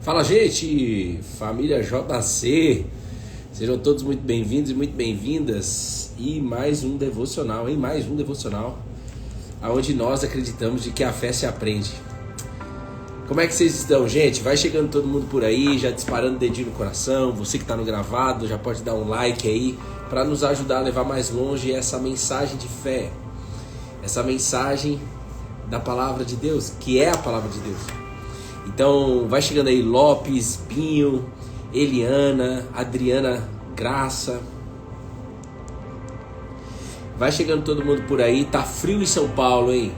Fala, gente, família JC, sejam todos muito bem-vindos e muito bem-vindas e mais um devocional, onde nós acreditamos de que a fé se aprende. Como é que vocês estão, gente? Vai chegando todo mundo por aí, já disparando o dedinho no coração. Você que está no gravado já pode dar um like aí para nos ajudar a levar mais longe essa mensagem de fé, essa mensagem da palavra de Deus, que é a palavra de Deus. Então vai chegando aí Lopes, Pinho, Eliana, Adriana Graça. Vai chegando todo mundo por aí. Tá frio em São Paulo, hein?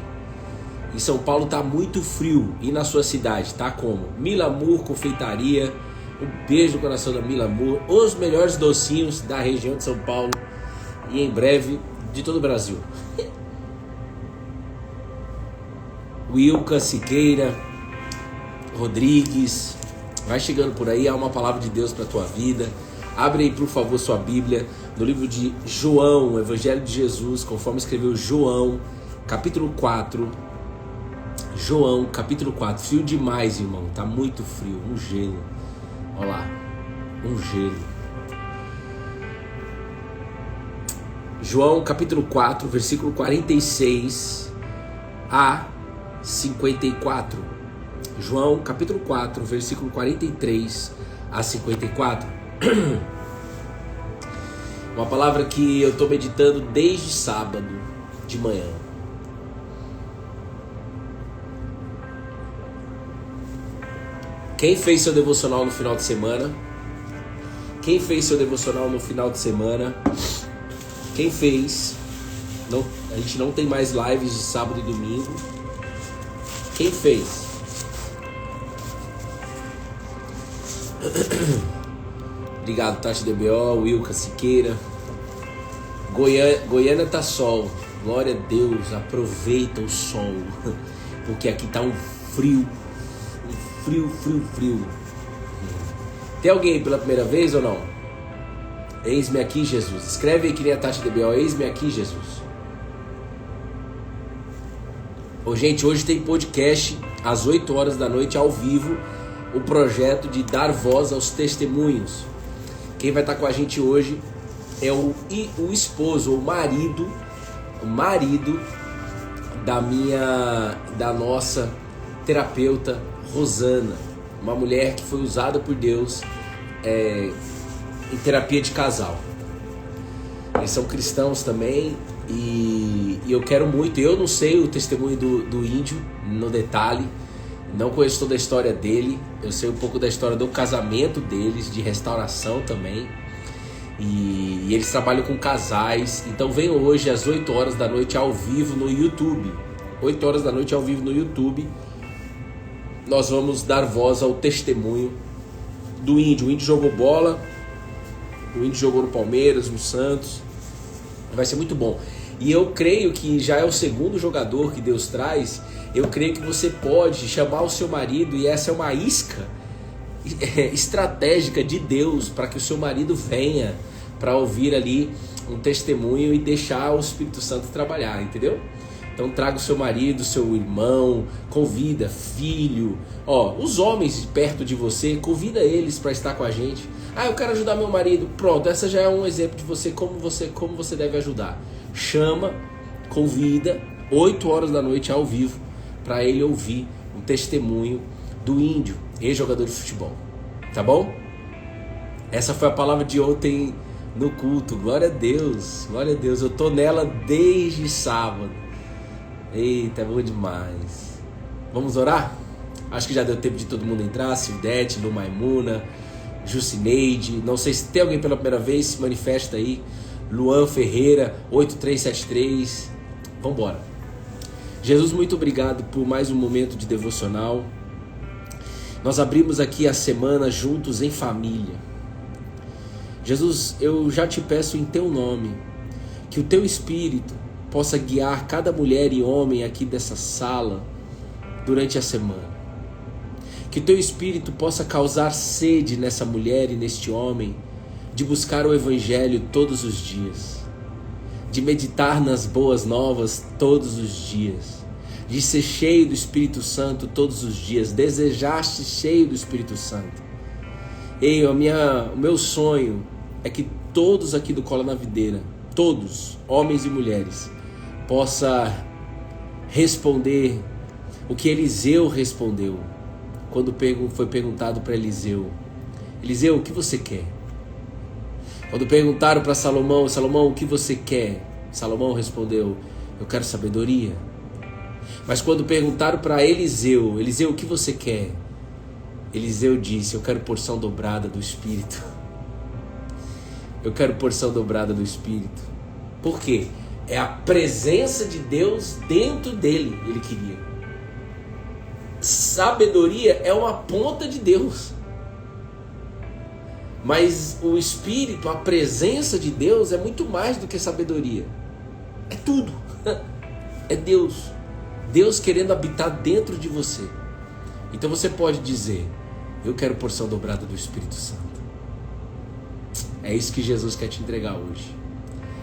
Em São Paulo tá muito frio. E na sua cidade, tá como? Milamur Confeitaria. Um beijo no coração da Milamur. Os melhores docinhos da região de São Paulo. E em breve de todo o Brasil. Wilka Siqueira Rodrigues. Vai chegando por aí. Há uma palavra de Deus para tua vida. Abre aí, por favor, sua Bíblia no livro de João, o Evangelho de Jesus, conforme escreveu João, capítulo 4. João, capítulo 4. Frio demais, irmão. Tá muito frio. Um gelo. Olha lá. Um gelo. João, capítulo 4, versículo 46 a 54. João, capítulo 4, versículo 43 a 54. Uma palavra que eu estou meditando desde sábado de manhã. Quem fez seu devocional no final de semana? Quem fez seu devocional no final de semana? Quem fez? Não, a gente não tem mais lives de sábado e domingo. Quem fez? Obrigado, Tati DBO, Wilka Siqueira. Goiânia tá sol. Glória a Deus, aproveita o sol. Porque aqui tá um frio. Frio. Tem alguém aí pela primeira vez ou não? Eis-me aqui, Jesus. Escreve aí que nem a Tati DBO. Eis-me aqui, Jesus. Gente, hoje tem podcast às 8 horas da noite ao vivo. O projeto de dar voz aos testemunhos. Quem vai estar com a gente hoje é o esposo, o marido da nossa terapeuta Rosana, uma mulher que foi usada por Deus em terapia de casal. Eles são cristãos também e eu quero muito. Eu não sei o testemunho do índio no detalhe. Não conheço toda a história dele. Eu sei um pouco da história do casamento deles, de restauração também. E eles trabalham com casais. Então venham hoje às 8 horas da noite ao vivo no YouTube. 8 horas da noite ao vivo no YouTube. Nós vamos dar voz ao testemunho do índio. O índio jogou bola. O índio jogou no Palmeiras, no Santos. Vai ser muito bom. E eu creio que já é o segundo jogador que Deus traz. Eu creio que você pode chamar o seu marido, e essa é uma isca estratégica de Deus para que o seu marido venha para ouvir ali um testemunho e deixar o Espírito Santo trabalhar, entendeu? Então traga o seu marido, seu irmão, convida, filho, os homens perto de você, convida eles para estar com a gente. Eu quero ajudar meu marido. Pronto, essa já é um exemplo de como você deve ajudar. Chama, convida, 8 horas da noite ao vivo, para ele ouvir um testemunho do índio, ex-jogador de futebol. Tá bom? Essa foi a palavra de ontem no culto. Glória a Deus, glória a Deus. Eu tô nela desde sábado. Eita, é bom demais. Vamos orar? Acho que já deu tempo de todo mundo entrar. Sildete, Lumaimuna, Jucineide. Não sei se tem alguém pela primeira vez, se manifesta aí. Luan Ferreira, 8373. Vambora. Jesus, muito obrigado por mais um momento de devocional. Nós abrimos aqui a semana juntos em família. Jesus, eu já te peço em teu nome, que o teu Espírito possa guiar cada mulher e homem aqui dessa sala durante a semana. Que o teu Espírito possa causar sede nessa mulher e neste homem de buscar o Evangelho todos os dias, de meditar nas boas novas todos os dias, de ser cheio do Espírito Santo todos os dias. Desejaste cheio do Espírito Santo. Ei, o meu sonho é que todos aqui do Cola na Videira, todos, homens e mulheres, possa responder o que Eliseu respondeu quando foi perguntado para Eliseu: Eliseu, o que você quer? Quando perguntaram para Salomão: Salomão, o que você quer? Salomão respondeu: eu quero sabedoria. Mas quando perguntaram para Eliseu: Eliseu, o que você quer? Eliseu disse: eu quero porção dobrada do Espírito. Eu quero porção dobrada do Espírito. Por quê? É a presença de Deus dentro dele, ele queria. Sabedoria é uma ponta de Deus. Mas o Espírito, a presença de Deus é muito mais do que sabedoria. É tudo. É Deus. Deus querendo habitar dentro de você. Então você pode dizer: eu quero porção dobrada do Espírito Santo. É isso que Jesus quer te entregar hoje.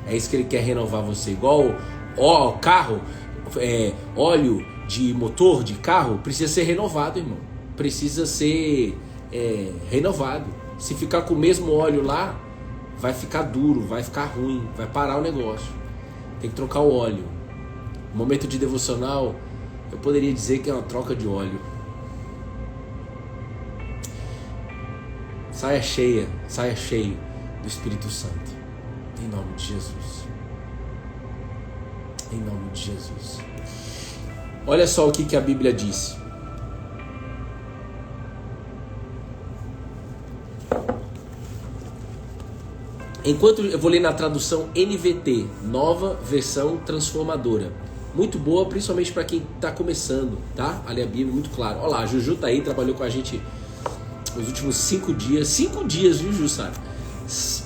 É isso que Ele quer renovar você. Igual carro, óleo de motor de carro precisa ser renovado, irmão. Precisa ser renovado. Se ficar com o mesmo óleo lá, vai ficar duro, vai ficar ruim, vai parar o negócio. Tem que trocar o óleo. No momento de devocional, eu poderia dizer que é uma troca de óleo. Saia cheio do Espírito Santo. Em nome de Jesus. Em nome de Jesus. Olha só o que a Bíblia diz. Enquanto eu vou ler na tradução NVT, Nova Versão Transformadora. Muito boa, principalmente para quem está começando, tá? A ler a Bíblia, muito claro. Olha lá, a Juju tá aí, trabalhou com a gente nos últimos 5 dias. 5 dias, viu, Juju, sabe?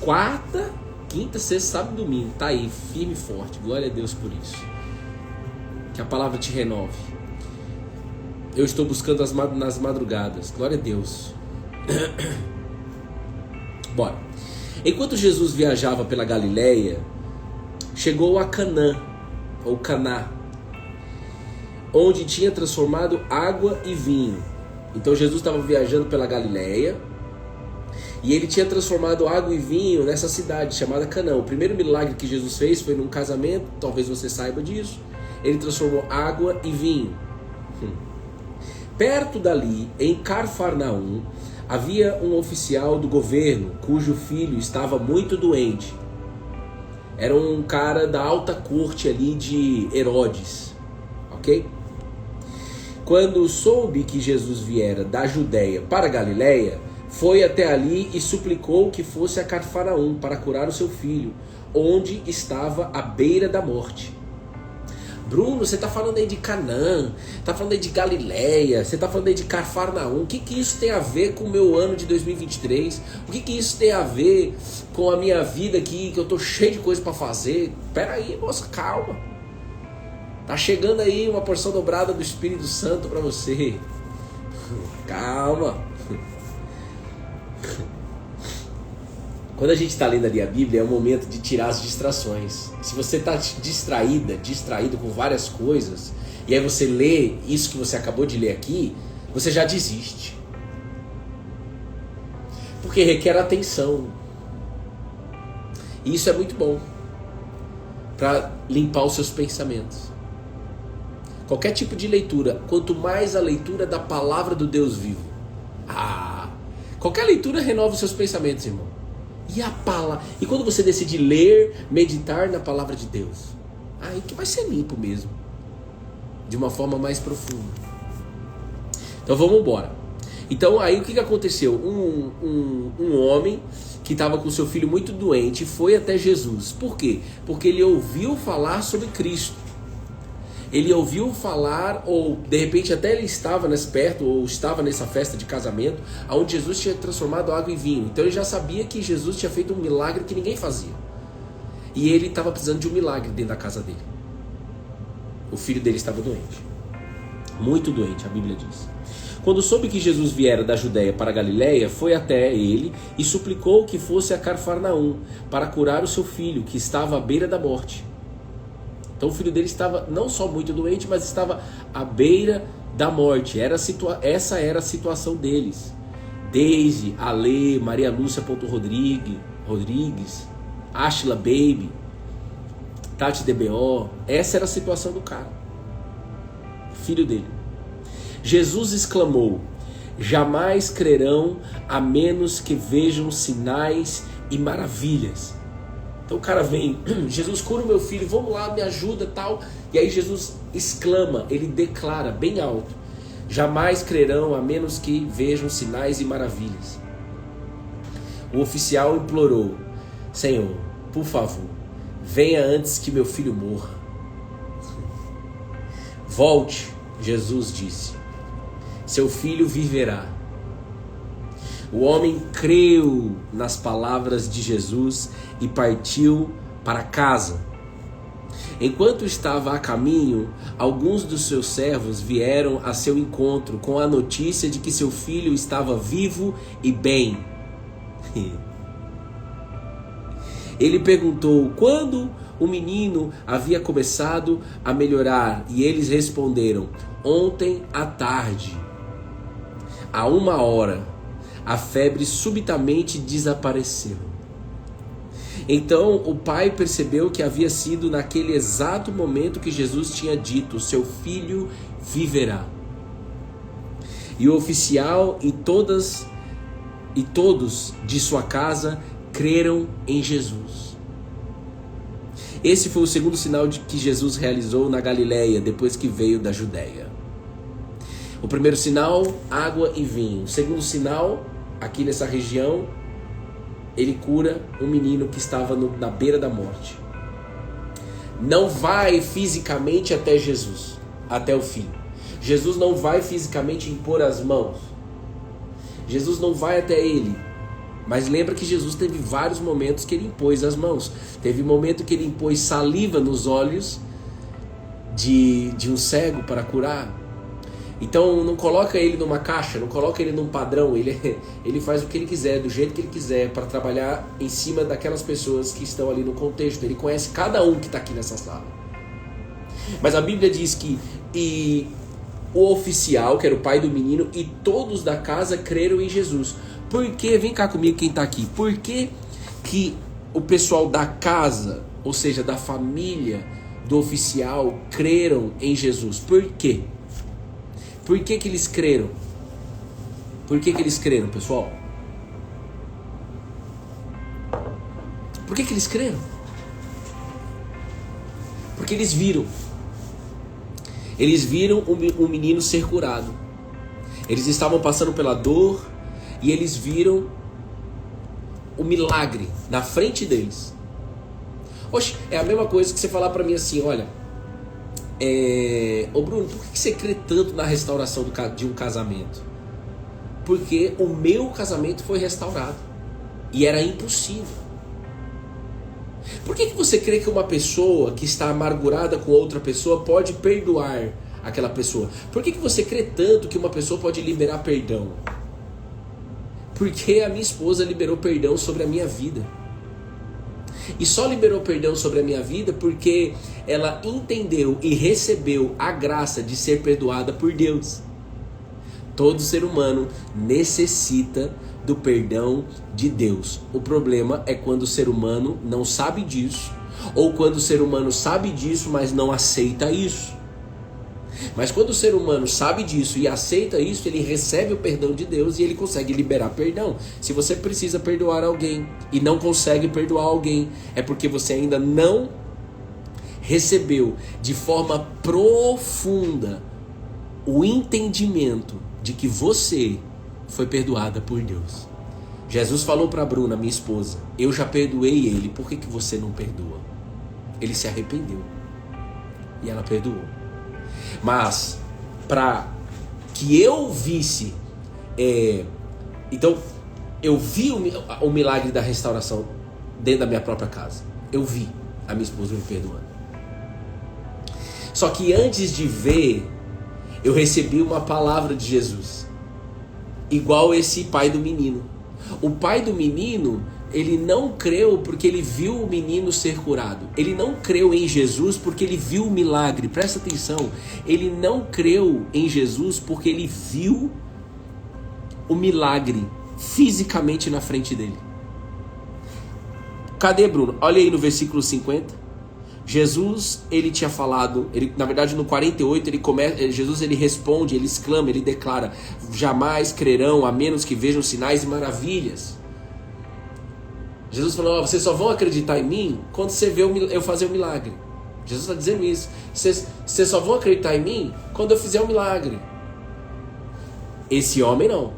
Quarta, quinta, sexta, sábado e domingo. Tá aí, firme e forte. Glória a Deus por isso. Que a palavra te renove. Eu estou buscando nas madrugadas. Glória a Deus. Bora. Enquanto Jesus viajava pela Galileia, chegou a Canaã, ou Caná, onde tinha transformado água e vinho. Então Jesus estava viajando pela Galileia e ele tinha transformado água e vinho nessa cidade chamada Canaã. O primeiro milagre que Jesus fez foi num casamento, talvez você saiba disso. Ele transformou água e vinho. Perto dali, em Cafarnaum, havia um oficial do governo cujo filho estava muito doente. Era um cara da alta corte ali de Herodes, ok? Quando soube que Jesus viera da Judéia para a Galileia, foi até ali e suplicou que fosse a Cafarnaum para curar o seu filho, onde estava à beira da morte. Bruno, você está falando aí de Canaã, está falando aí de Galileia, você está falando aí de Cafarnaum. O que isso tem a ver com o meu ano de 2023? O que isso tem a ver com a minha vida aqui, que eu estou cheio de coisa para fazer? Pera aí, moça, calma. Tá chegando aí uma porção dobrada do Espírito Santo para você. Calma. Quando a gente está lendo ali a Bíblia, é o momento de tirar as distrações. Se você está distraído com várias coisas, e aí você lê isso que você acabou de ler aqui, você já desiste. Porque requer atenção. E isso é muito bom para limpar os seus pensamentos. Qualquer tipo de leitura, quanto mais a leitura da palavra do Deus vivo. Qualquer leitura renova os seus pensamentos, irmão. E quando você decide ler, meditar na palavra de Deus, aí que vai ser limpo mesmo, de uma forma mais profunda. Então vamos embora. Então aí o que aconteceu? Um homem que estava com seu filho muito doente foi até Jesus. Por quê? Porque ele ouviu falar sobre Cristo. Ele ouviu falar, ou de repente até ele estava perto, ou estava nessa festa de casamento, onde Jesus tinha transformado água em vinho. Então ele já sabia que Jesus tinha feito um milagre que ninguém fazia. E ele estava precisando de um milagre dentro da casa dele. O filho dele estava doente. Muito doente, a Bíblia diz. Quando soube que Jesus viera da Judéia para a Galileia, foi até ele e suplicou que fosse a Cafarnaum para curar o seu filho, que estava à beira da morte. Então o filho dele estava não só muito doente, mas estava à beira da morte. Essa era a situação deles. Daisy, Ale, Maria Lúcia Rodrigues, Ashla Baby, Tati DBO. Essa era a situação do cara, filho dele. Jesus exclamou: jamais crerão a menos que vejam sinais e maravilhas. Então o cara vem, Jesus, cura o meu filho, vamos lá, me ajuda, tal. E aí Jesus exclama, ele declara bem alto: jamais crerão a menos que vejam sinais e maravilhas. O oficial implorou: Senhor, por favor, venha antes que meu filho morra. Volte, Jesus disse, seu filho viverá. O homem creu nas palavras de Jesus e partiu para casa. Enquanto estava a caminho, alguns dos seus servos vieram a seu encontro com a notícia de que seu filho estava vivo e bem. Ele perguntou quando o menino havia começado a melhorar, e eles responderam: ontem à tarde, a 1h, a febre subitamente desapareceu. Então o pai percebeu que havia sido naquele exato momento que Jesus tinha dito: seu filho viverá. E o oficial e todos de sua casa creram em Jesus. Esse foi o segundo sinal que Jesus realizou na Galileia depois que veio da Judéia. O primeiro sinal, água e vinho. O segundo sinal, aqui nessa região, ele cura um menino que estava na beira da morte. Não vai fisicamente até Jesus, até o fim. Jesus não vai fisicamente impor as mãos. Jesus não vai até ele. Mas lembra que Jesus teve vários momentos que ele impôs as mãos. Teve um momento que ele impôs saliva nos olhos de um cego para curar. Então não coloca ele numa caixa, não coloca ele num padrão. Ele faz o que ele quiser, do jeito que ele quiser, para trabalhar em cima daquelas pessoas que estão ali no contexto. Ele conhece cada um que está aqui nessa sala. Mas a Bíblia diz que o oficial, que era o pai do menino, e todos da casa creram em Jesus. Por que? Vem cá comigo quem está aqui. Por que o pessoal da casa, ou seja, da família do oficial, creram em Jesus? Por quê? Por que eles creram? Por que eles creram, pessoal? Por que eles creram? Porque eles viram. Eles viram o menino ser curado. Eles estavam passando pela dor e eles viram o milagre na frente deles. Oxe, é a mesma coisa que você falar pra mim assim: olha, ô Bruno, por que você crê tanto na restauração de um casamento? Porque o meu casamento foi restaurado e era impossível. Por que você crê que uma pessoa que está amargurada com outra pessoa pode perdoar aquela pessoa? Por que você crê tanto que uma pessoa pode liberar perdão? Porque a minha esposa liberou perdão sobre a minha vida. E só liberou perdão sobre a minha vida porque ela entendeu e recebeu a graça de ser perdoada por Deus. Todo ser humano necessita do perdão de Deus. O problema é quando o ser humano não sabe disso, ou quando o ser humano sabe disso, mas não aceita isso. Mas quando o ser humano sabe disso e aceita isso, ele recebe o perdão de Deus e ele consegue liberar perdão. Se você precisa perdoar alguém e não consegue perdoar alguém, é porque você ainda não recebeu de forma profunda o entendimento de que você foi perdoada por Deus. Jesus falou para Bruna, minha esposa: eu já perdoei ele, por que você não perdoa? Ele se arrependeu e ela perdoou. Mas para que eu visse, então eu vi o milagre da restauração dentro da minha própria casa. Eu vi a minha esposa me perdoando. Só que antes de ver, eu recebi uma palavra de Jesus, igual esse pai do menino. O pai do menino, ele não creu porque ele viu o menino ser curado. Ele não creu em Jesus porque ele viu o milagre. Presta atenção. Ele não creu em Jesus porque ele viu o milagre fisicamente na frente dele. Cadê, Bruno? Olha aí no versículo 50. Jesus, ele tinha falado, na verdade no 48, Jesus ele responde, ele exclama, ele declara: jamais crerão a menos que vejam sinais e maravilhas. Jesus falou: vocês só vão acreditar em mim quando você vê eu fazer o milagre. Jesus está dizendo isso. Vocês só vão acreditar em mim quando eu fizer o milagre. Esse homem não.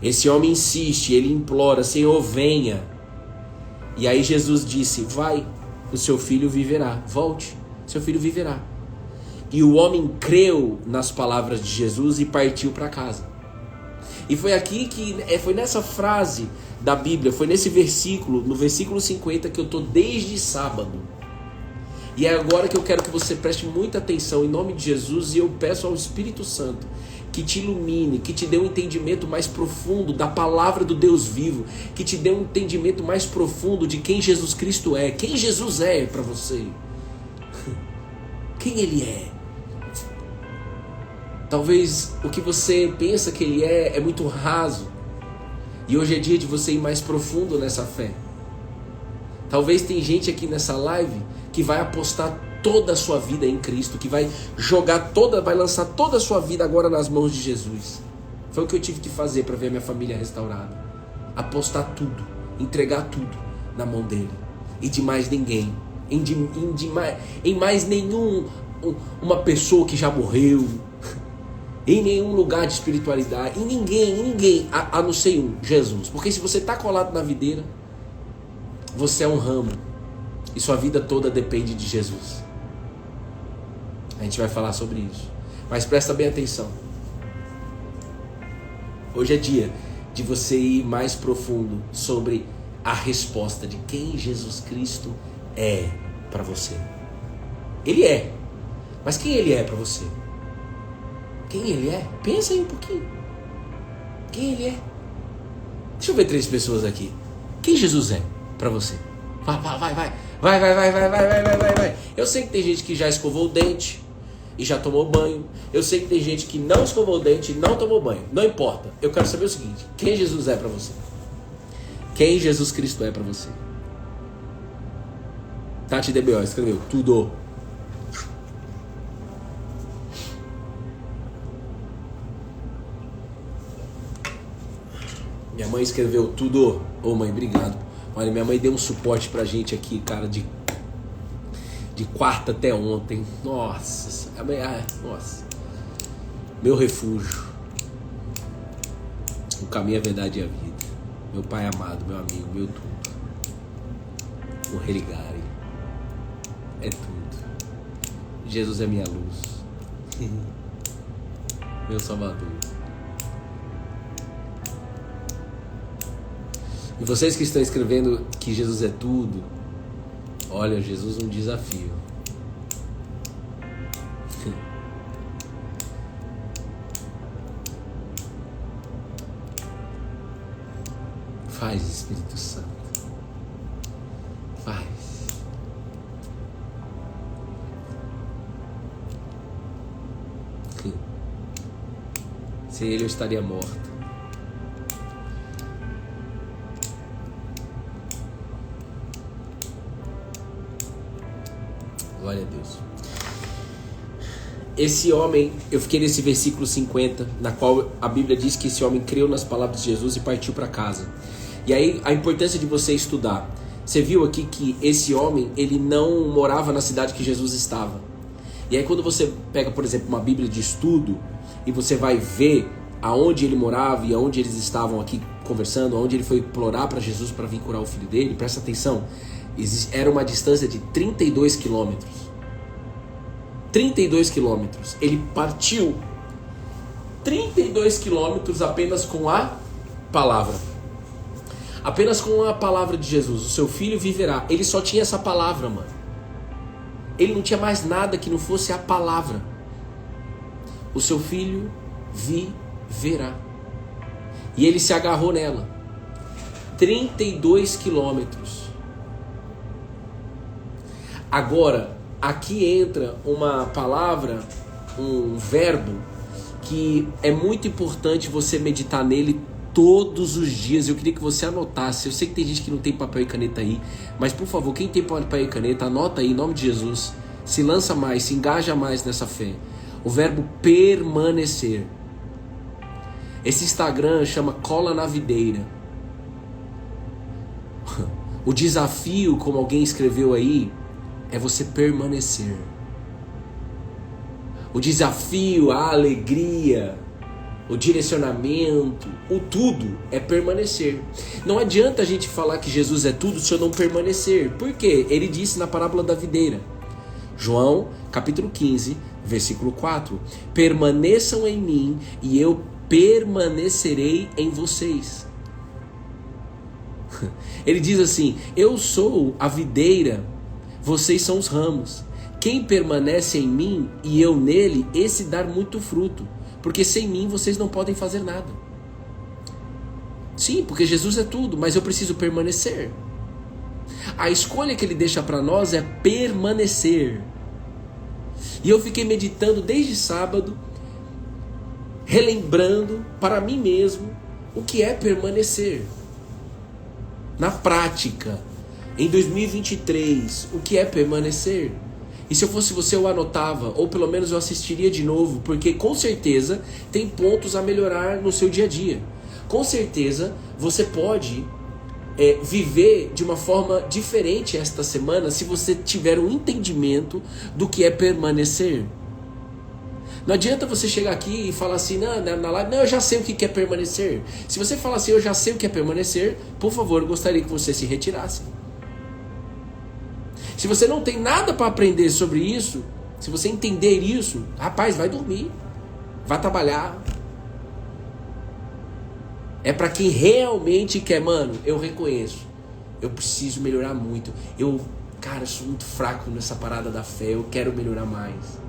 Esse homem insiste, ele implora: Senhor, venha. E aí Jesus disse: vai, o seu filho viverá. Volte, seu filho viverá. E o homem creu nas palavras de Jesus e partiu para casa. E foi aqui foi nessa frase da Bíblia, foi nesse versículo, no versículo 50, que eu estou desde sábado. E é agora que eu quero que você preste muita atenção em nome de Jesus, e eu peço ao Espírito Santo que te ilumine, que te dê um entendimento mais profundo da palavra do Deus vivo, que te dê um entendimento mais profundo de quem Jesus Cristo é, quem Jesus é para você, quem Ele é. Talvez o que você pensa que Ele é muito raso, e hoje é dia de você ir mais profundo nessa fé. Talvez tem gente aqui nessa live que vai apostar toda a sua vida em Cristo, que vai vai lançar toda a sua vida agora nas mãos de Jesus. Foi o que eu tive que fazer para ver a minha família restaurada. Apostar tudo, entregar tudo na mão dele. E de mais ninguém, em mais nenhum, uma pessoa que já morreu, em nenhum lugar de espiritualidade, em ninguém, a não ser um, Jesus. Porque se você está colado na videira, você é um ramo, e sua vida toda depende de Jesus. A gente vai falar sobre isso, mas presta bem atenção. Hoje é dia de você ir mais profundo sobre a resposta de quem Jesus Cristo é para você. Ele é, mas quem Ele é para você? Quem Ele é? Pensa aí um pouquinho. Quem Ele é? Deixa eu ver 3 pessoas aqui. Quem Jesus é para você? Vai. Eu sei que tem gente que já escovou o dente e já tomou banho. Eu sei que tem gente que não escovou o dente e não tomou banho. Não importa. Eu quero saber o seguinte: quem Jesus é para você? Quem Jesus Cristo é para você? Tati DBO escreveu tudo. Minha mãe escreveu tudo. Ô mãe, obrigado. Olha, minha mãe deu um suporte pra gente aqui, cara, de quarta até ontem. Nossa, nossa. Meu refúgio. O caminho, a verdade e a vida. Meu pai amado, meu amigo, meu tudo. O religare. É tudo. Jesus é minha luz. Meu Salvador. E vocês que estão escrevendo que Jesus é tudo, olha, Jesus um desafio. Faz, Espírito Santo. Faz. Sem Ele eu estaria morto. Glória a Deus. Esse homem, eu fiquei nesse versículo 50, na qual a Bíblia diz que esse homem creu nas palavras de Jesus e partiu para casa. E aí a importância de você estudar. Você viu aqui que esse homem, ele não morava na cidade que Jesus estava. E aí quando você pega, por exemplo, uma Bíblia de estudo e você vai ver aonde ele morava e aonde eles estavam aqui conversando, aonde ele foi implorar para Jesus para vir curar o filho dele, presta atenção. Era uma distância de 32 quilômetros. 32 quilômetros. Ele partiu 32 quilômetros apenas com a palavra. Apenas com a palavra de Jesus. O seu filho viverá. Ele só tinha essa palavra, mano. Ele não tinha mais nada que não fosse a palavra. O seu filho viverá. E ele se agarrou nela. 32 quilômetros. Agora, aqui entra uma palavra, um verbo, que é muito importante você meditar nele todos os dias. Eu queria que você anotasse. Eu sei que tem gente que não tem papel e caneta aí, mas por favor, quem tem papel e caneta, anota aí, em nome de Jesus. Se lança mais, se engaja mais nessa fé. O verbo permanecer. Esse Instagram chama Cola na Videira. O desafio, como alguém escreveu aí, é você permanecer. O desafio, a alegria, o direcionamento, o tudo é permanecer. Não adianta a gente falar que Jesus é tudo se eu não permanecer. Por quê? Ele disse na parábola da videira. João, capítulo 15, versículo 4. Permaneçam em mim e eu permanecerei em vocês. Ele diz assim: eu sou a videira, vocês são os ramos. Quem permanece em mim e eu nele, esse dá muito fruto. Porque sem mim vocês não podem fazer nada. Sim, porque Jesus é tudo, mas eu preciso permanecer. A escolha que ele deixa para nós é permanecer. E eu fiquei meditando desde sábado, relembrando para mim mesmo o que é permanecer. Na prática, em 2023, o que é permanecer? E se eu fosse você, eu anotava, ou pelo menos eu assistiria de novo, porque com certeza tem pontos a melhorar no seu dia a dia. Com certeza você pode viver de uma forma diferente esta semana se você tiver um entendimento do que é permanecer. Não adianta você chegar aqui e falar assim, na live, não, eu já sei o que é permanecer. Se você falar assim, eu já sei o que é permanecer, por favor, eu gostaria que você se retirasse. Se você não tem nada para aprender sobre isso, se você entender isso, rapaz, vai dormir, vai trabalhar. É para quem realmente quer, mano, eu reconheço, eu preciso melhorar muito. Cara, eu sou muito fraco nessa parada da fé, eu quero melhorar mais.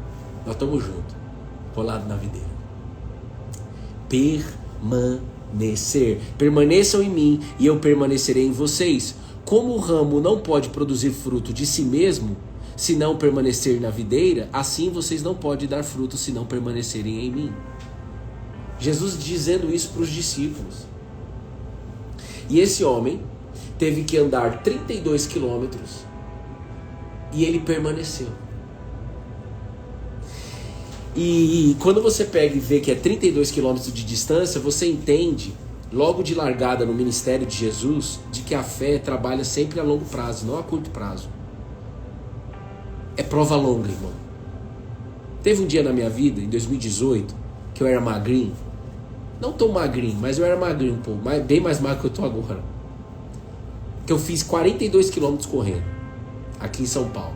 Nós estamos juntos, colado na videira. Permanecer. Permaneçam em mim e eu permanecerei em vocês. Como o ramo não pode produzir fruto de si mesmo, se não permanecer na videira, assim vocês não podem dar fruto se não permanecerem em mim. Jesus dizendo isso para os discípulos. E esse homem teve que andar 32 quilômetros e ele permaneceu. E quando você pega e vê que é 32 quilômetros de distância, você entende, logo de largada no ministério de Jesus, de que a fé trabalha sempre a longo prazo, não a curto prazo. É prova longa, irmão. Teve um dia na minha vida, em 2018, que eu era magrinho. Não tão magrinho, mas eu era magrinho um pouco, bem mais magro que eu tô agora. Que eu fiz 42 quilômetros correndo, aqui em São Paulo.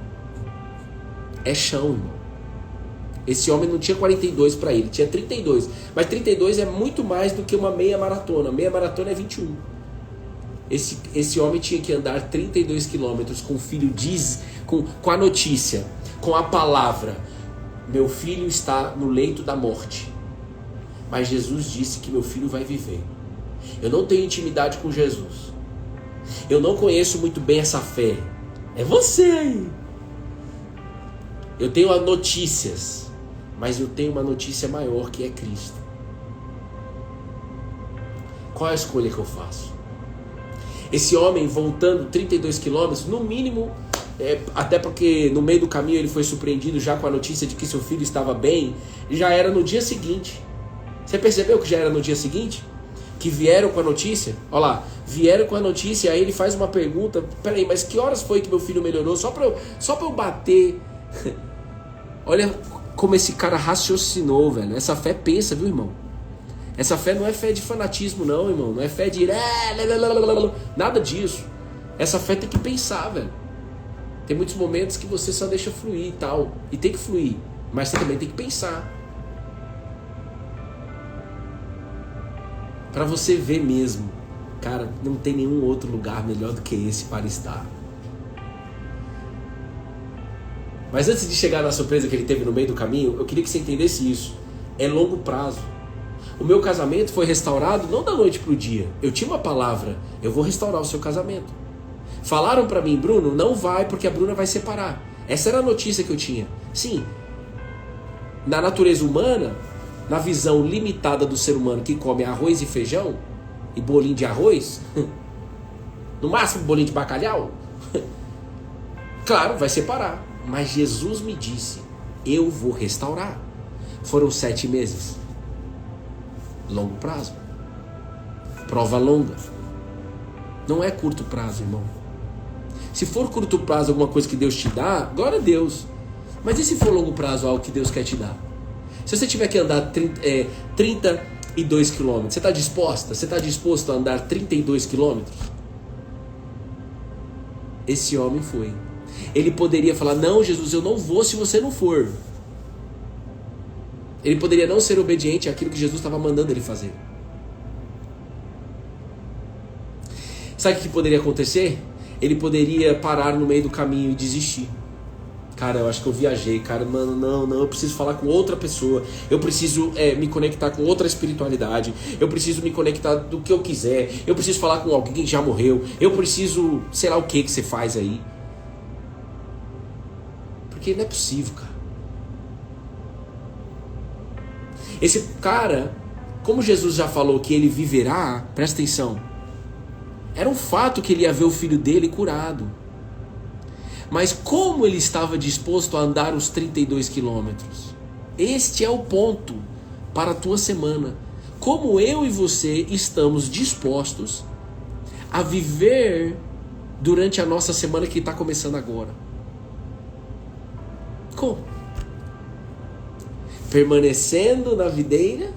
É chão, irmão. Esse homem não tinha 42 para ele, tinha 32. Mas 32 é muito mais do que uma meia maratona. Meia maratona é 21. Esse homem tinha que andar 32 quilômetros com o filho, com a notícia, com a palavra: meu filho está no leito da morte. Mas Jesus disse que meu filho vai viver. Eu não tenho intimidade com Jesus. Eu não conheço muito bem essa fé. É você aí. Eu tenho notícias, mas eu tenho uma notícia maior, que é Cristo. Qual é a escolha que eu faço? Esse homem voltando 32 quilômetros, no mínimo, até porque no meio do caminho ele foi surpreendido já com a notícia de que seu filho estava bem, já era no dia seguinte. Você percebeu que já era no dia seguinte? Que vieram com a notícia? Olha lá, vieram com a notícia, aí ele faz uma pergunta: peraí, mas que horas foi que meu filho melhorou? Só pra eu bater. Olha como esse cara raciocinou, velho. Essa fé pensa, viu, irmão? Essa fé não é fé de fanatismo, não, irmão. Não é fé de nada disso. Essa fé tem que pensar, velho. Tem muitos momentos que você só deixa fluir e tal. E tem que fluir, mas você também tem que pensar. Pra você ver mesmo, cara, não tem nenhum outro lugar melhor do que esse para estar. Mas antes de chegar na surpresa que ele teve no meio do caminho, eu queria que você entendesse isso. É longo prazo. O meu casamento foi restaurado não da noite para o dia. Eu tinha uma palavra, eu vou restaurar o seu casamento. Falaram para mim, Bruno, não vai porque a Bruna vai separar. Essa era a notícia que eu tinha. Sim, na natureza humana, na visão limitada do ser humano que come arroz e feijão, e bolinho de arroz, no máximo bolinho de bacalhau, claro, vai separar. Mas Jesus me disse, eu vou restaurar. Foram 7 meses. Longo prazo. Prova longa. Não é curto prazo, irmão. Se for curto prazo alguma coisa que Deus te dá, glória a Deus. Mas e se for longo prazo algo que Deus quer te dar? Se você tiver que andar 32 quilômetros, você está disposta? Você está disposto a andar 32 quilômetros? Esse homem foi. Ele poderia falar, não, Jesus, eu não vou se você não for. Ele poderia não ser obediente àquilo que Jesus estava mandando ele fazer. Sabe o que poderia acontecer? Ele poderia parar no meio do caminho e desistir. Cara, eu acho que eu viajei, cara, mano, não, eu preciso falar com outra pessoa, eu preciso me conectar com outra espiritualidade, eu preciso me conectar do que eu quiser, eu preciso falar com alguém que já morreu, eu preciso, sei lá o que você faz aí. Porque não é possível, cara. Esse cara, como Jesus já falou que ele viverá, presta atenção, era um fato que ele ia ver o filho dele curado. Mas como ele estava disposto a andar os 32 quilômetros? Este é o ponto para a tua semana. Como eu e você estamos dispostos a viver durante a nossa semana que está começando agora? Como? Permanecendo na videira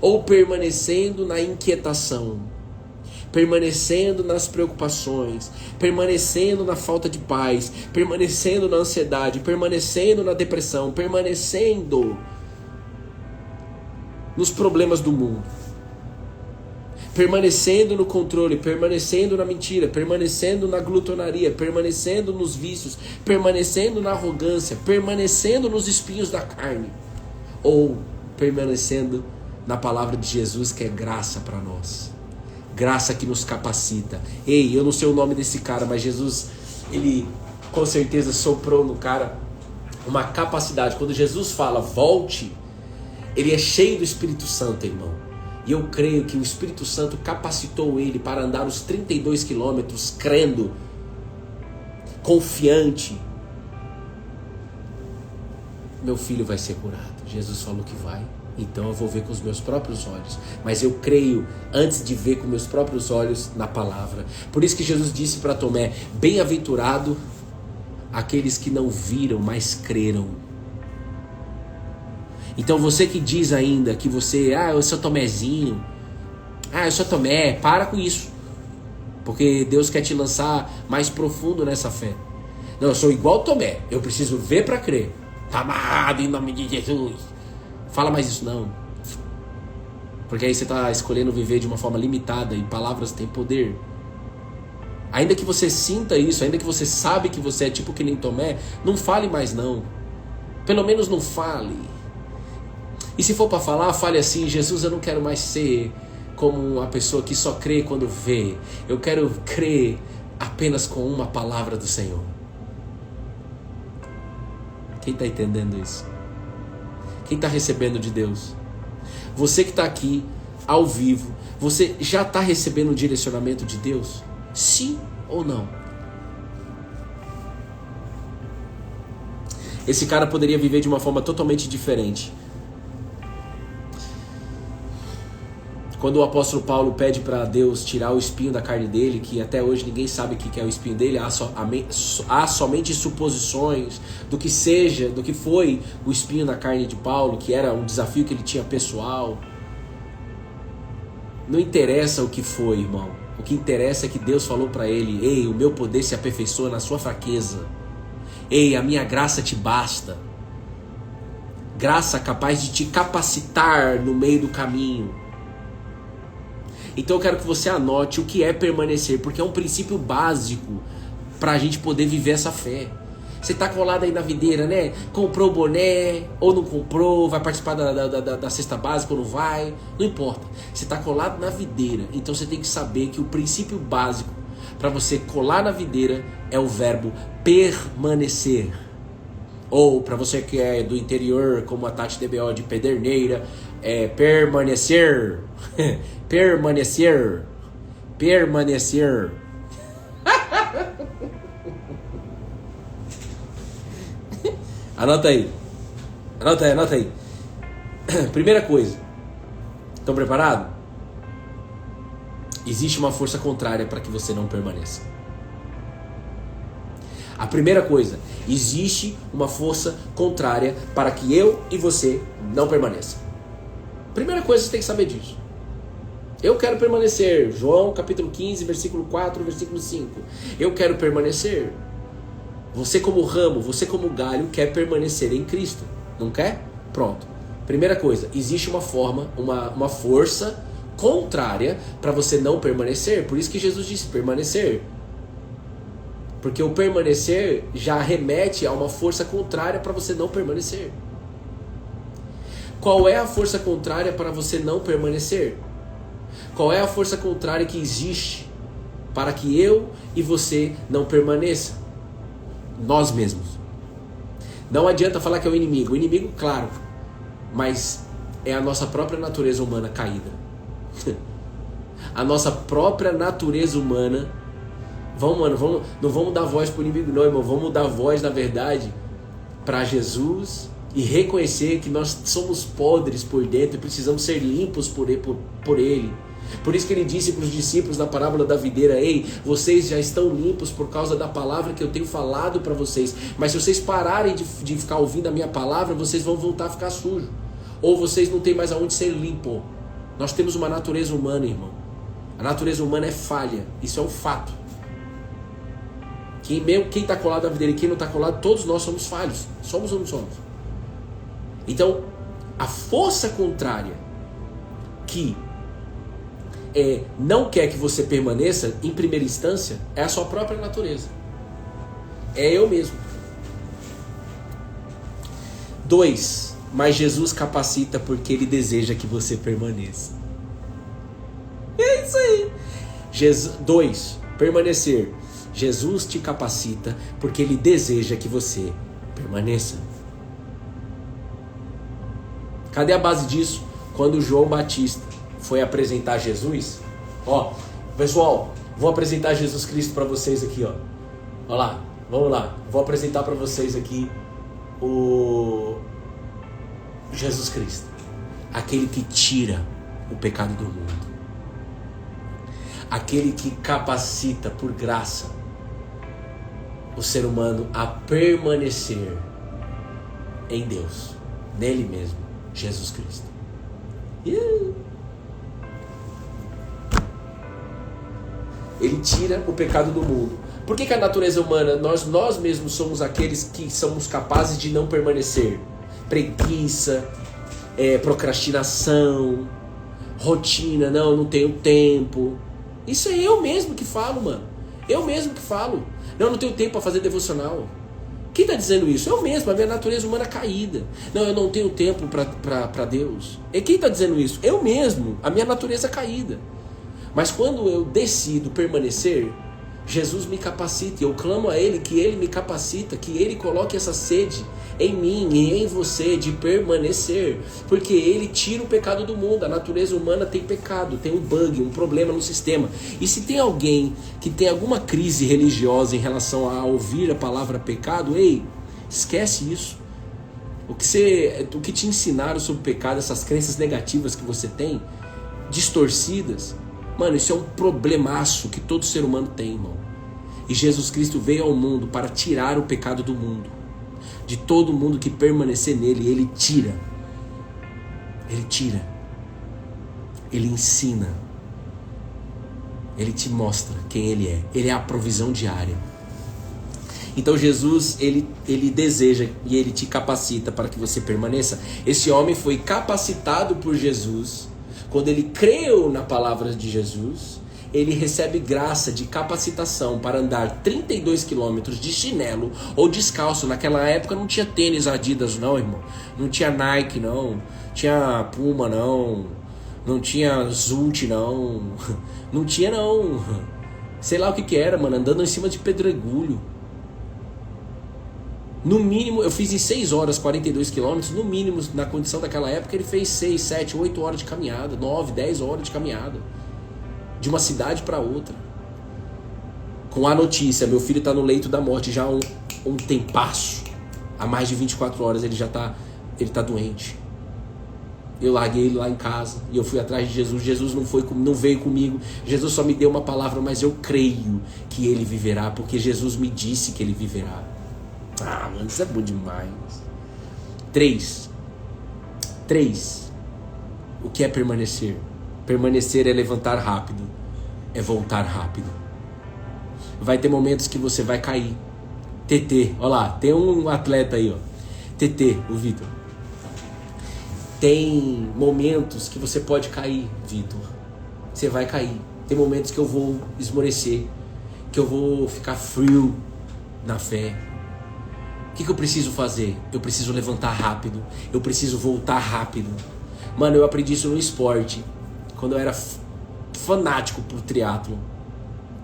ou permanecendo na inquietação? Permanecendo nas preocupações, permanecendo na falta de paz, permanecendo na ansiedade, permanecendo na depressão, permanecendo nos problemas do mundo, permanecendo no controle, permanecendo na mentira, permanecendo na glutonaria, permanecendo nos vícios, permanecendo na arrogância, permanecendo nos espinhos da carne, ou permanecendo na palavra de Jesus, que é graça para nós. Graça que nos capacita. Ei, eu não sei o nome desse cara, mas Jesus, ele com certeza soprou no cara uma capacidade. Quando Jesus fala, volte, ele é cheio do Espírito Santo, irmão. E eu creio que o Espírito Santo capacitou ele para andar os 32 quilômetros, crendo, confiante. Meu filho vai ser curado. Jesus falou que vai. Então eu vou ver com os meus próprios olhos. Mas eu creio antes de ver com meus próprios olhos na palavra. Por isso que Jesus disse para Tomé, bem-aventurado aqueles que não viram, mas creram. Então você que diz ainda que você, eu sou Tomézinho, eu sou Tomé, para com isso. Porque Deus quer te lançar mais profundo nessa fé. Não, eu sou igual Tomé, eu preciso ver para crer. Tá amarrado em nome de Jesus. Fala mais isso não. Porque aí você está escolhendo viver de uma forma limitada e palavras têm poder. Ainda que você sinta isso, ainda que você sabe que você é tipo que nem Tomé, não fale mais não. Pelo menos não fale. E se for para falar, fale assim, Jesus, eu não quero mais ser como uma pessoa que só crê quando vê. Eu quero crer apenas com uma palavra do Senhor. Quem está entendendo isso? Quem está recebendo de Deus? Você que está aqui, ao vivo, você já está recebendo o direcionamento de Deus? Sim ou não? Esse cara poderia viver de uma forma totalmente diferente. Quando o apóstolo Paulo pede para Deus tirar o espinho da carne dele, que até hoje ninguém sabe o que é o espinho dele, há somente suposições do que seja, do que foi o espinho na carne de Paulo, que era um desafio que ele tinha pessoal. Não interessa o que foi, irmão. O que interessa é que Deus falou para ele, ei, o meu poder se aperfeiçoa na sua fraqueza. Ei, a minha graça te basta. Graça capaz de te capacitar no meio do caminho. Então eu quero que você anote o que é permanecer, porque é um princípio básico para a gente poder viver essa fé. Você tá colado aí na videira, né? Comprou o boné, ou não comprou, vai participar da cesta básica ou não vai, não importa. Você tá colado na videira, então você tem que saber que o princípio básico para você colar na videira é o verbo permanecer. Ou para você que é do interior, como a Tati DBO de Pederneira, é permanecer. Permanecer. Permanecer. Anota aí. Anota aí. Primeira coisa. Estão preparados? Existe uma força contrária para que você não permaneça. A primeira coisa, existe uma força contrária para que eu e você não permaneça. Primeira coisa, você tem que saber disso. Eu quero permanecer. João capítulo 15, versículo 4, versículo 5. Eu quero permanecer. Você como ramo, você como galho, quer permanecer em Cristo. Não quer? Pronto. Primeira coisa, existe uma força contrária para você não permanecer. Por isso que Jesus disse permanecer. Porque o permanecer já remete a uma força contrária para você não permanecer. Qual é a força contrária para você não permanecer? Qual é a força contrária que existe para que eu e você não permaneça? Nós mesmos. Não adianta falar que é o inimigo. O inimigo, claro, mas é a nossa própria natureza humana caída. A nossa própria natureza humana. Não vamos dar voz para o inimigo não, irmão. Vamos dar voz, na verdade, para Jesus e reconhecer que nós somos podres por dentro e precisamos ser limpos por Ele. Por isso que Ele disse para os discípulos na parábola da videira: ei, vocês já estão limpos por causa da palavra que eu tenho falado para vocês. Mas se vocês pararem de ficar ouvindo a minha palavra, vocês vão voltar a ficar sujos. Ou vocês não têm mais aonde ser limpo. Nós temos uma natureza humana, irmão. A natureza humana é falha. Isso é um fato. Quem está colado na videira e quem não está colado, todos nós somos falhos. Somos ou não somos? Então, a força contrária que não quer que você permaneça, em primeira instância, é a sua própria natureza. É eu mesmo. 2. Mas Jesus capacita porque Ele deseja que você permaneça. É isso aí. 2. Permanecer. Jesus te capacita porque Ele deseja que você permaneça. Cadê a base disso? Quando João Batista foi apresentar Jesus, ó, pessoal, vou apresentar Jesus Cristo para vocês aqui, ó. Ó lá, vamos lá. Vou apresentar para vocês aqui o Jesus Cristo, aquele que tira o pecado do mundo, aquele que capacita por graça o ser humano a permanecer em Deus, nele mesmo, Jesus Cristo. Ele tira o pecado do mundo. Por que a natureza humana, nós mesmos somos aqueles que somos capazes de não permanecer? Preguiça, procrastinação, rotina, não tenho tempo. Isso é eu mesmo que falo, mano. Eu mesmo que falo. Não tenho tempo para fazer devocional. Quem está dizendo isso? Eu mesmo, a minha natureza humana caída. Não, eu não tenho tempo para Deus. E quem está dizendo isso? Eu mesmo, a minha natureza caída. Mas quando eu decido permanecer, Jesus me capacita. E eu clamo a Ele que Ele me capacita, que Ele coloque essa sede em mim e em você de permanecer. Porque Ele tira o pecado do mundo. A natureza humana tem pecado, tem um bug, um problema no sistema. E se tem alguém que tem alguma crise religiosa em relação a ouvir a palavra pecado, ei, esquece isso. O que te ensinaram sobre o pecado, essas crenças negativas que você tem, distorcidas, mano, isso é um problemaço que todo ser humano tem, irmão. E Jesus Cristo veio ao mundo para tirar o pecado do mundo. De todo mundo que permanecer nele, Ele tira. Ele tira. Ele ensina. Ele te mostra quem Ele é. Ele é a provisão diária. Então Jesus, ele deseja e Ele te capacita para que você permaneça. Esse homem foi capacitado por Jesus. Quando ele creu na palavra de Jesus, ele recebe graça de capacitação para andar 32 quilômetros de chinelo ou descalço. Naquela época não tinha tênis Adidas não, irmão. Não tinha Nike não. Tinha Puma não. Não tinha Zult não. Não tinha não. Sei lá o que era, mano. Andando em cima de pedregulho. No mínimo, eu fiz em 6 horas 42 quilômetros. No mínimo, na condição daquela época, ele fez 6, 7, 8 horas de caminhada. 9, 10 horas de caminhada. De uma cidade para outra. Com a notícia, meu filho está no leito da morte já há um tempasso. Há mais de 24 horas ele tá doente. Eu larguei ele lá em casa e eu fui atrás de Jesus. Jesus não veio comigo. Jesus só me deu uma palavra, mas eu creio que ele viverá, porque Jesus me disse que ele viverá. Ah, mano, isso é bom demais. 3. O que é permanecer? Permanecer é levantar rápido, é voltar rápido. Vai ter momentos que você vai cair. TT, olha lá, tem um atleta aí, ó. TT, o Vitor. Tem momentos que você pode cair, Vitor. Você vai cair. Tem momentos que eu vou esmorecer, que eu vou ficar frio na fé. O que eu preciso fazer? Eu preciso levantar rápido. Eu preciso voltar rápido. Mano, eu aprendi isso no esporte. Quando eu era fanático por triatlo.